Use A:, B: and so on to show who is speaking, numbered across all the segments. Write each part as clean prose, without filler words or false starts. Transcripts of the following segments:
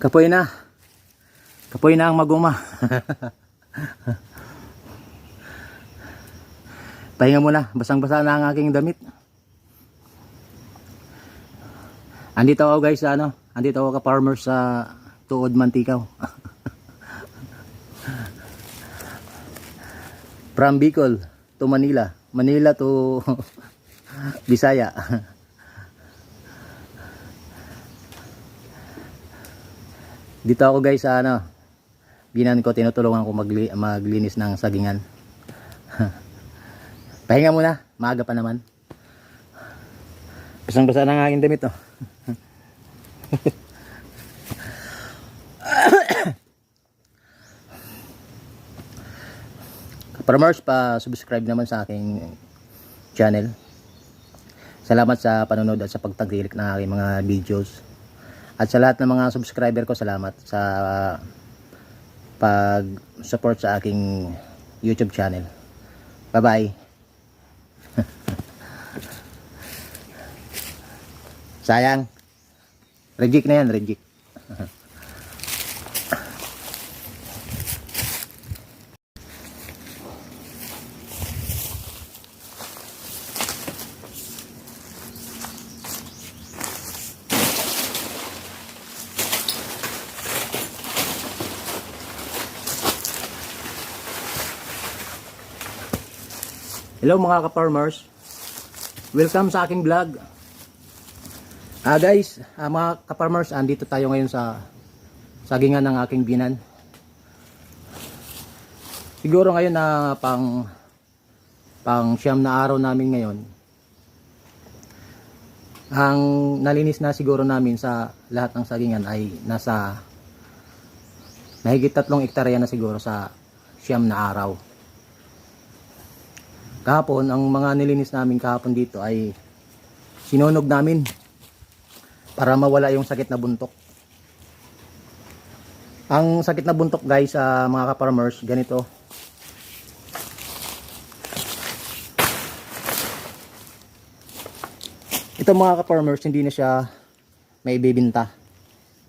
A: Kapoy na. Kapoy na ang maguma. Pahinga muna. Basang-basa na ang aking damit. Andito ako guys sa ano. Andito ako ka-farmer sa Tuod, Mantikaw. From Bicol to Manila. Manila to Bisaya. Dito ako guys sa ano, binan ko, tinutulungan ko maglinis ng sagingan. Pahinga muna, maaga pa naman. Basang-basa na ang aking damit oh. Farmers, pa-subscribe naman sa aking channel. Salamat sa panonood at sa pagtangkilik ng aking mga videos. At sa lahat ng mga subscriber ko, salamat sa pag-support sa aking YouTube channel. Bye-bye. Sayang. Reject na yan, reject. Hello mga ka-farmers, welcome sa aking vlog. Guys, mga ka-farmers, andito tayo ngayon sa sagingan ng aking binan. Siguro ngayon na pang siyam na araw namin ngayon. Ang nalinis na siguro namin sa lahat ng sagingan ay nasa mahigit 3 hektarya na siguro sa siyam na araw. Kahapon, ang mga nilinis namin kahapon dito ay sinunog namin para mawala yung sakit na buntok. Ang sakit na buntok guys sa mga ka-farmers, ganito. Ito mga ka-farmers, hindi na siya may ibibinta.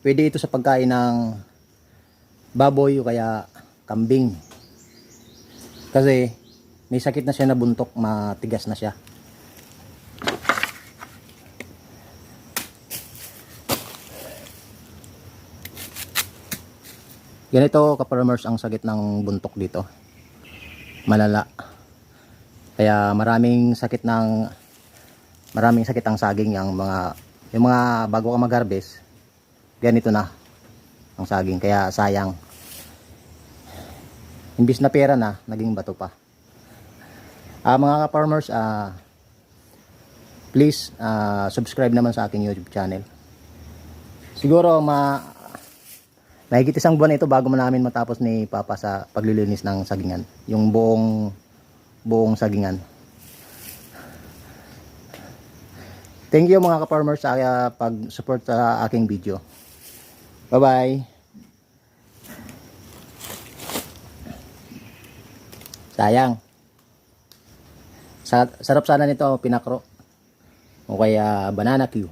A: Pwede ito sa pagkain ng baboy o kaya kambing. Kasi may sakit na siya na buntok, matigas na siya. Ganito ka-farmers ang sakit ng buntok dito. Malala. Kaya maraming sakit ang saging, yung mga bago ka mag-harvest. Ganito na ang saging, kaya sayang. Imbis na pera na, naging bato pa. Mga ka-farmers, please subscribe naman sa aking YouTube channel. Siguro mahigit isang buwan ito bago namin matapos ni Papa sa paglilinis ng sagingan, yung buong sagingan. Thank you mga ka-farmers sa pag-support sa aking video. Bye bye. Sayang. Sarap sana nito pinakro o kaya banana Q.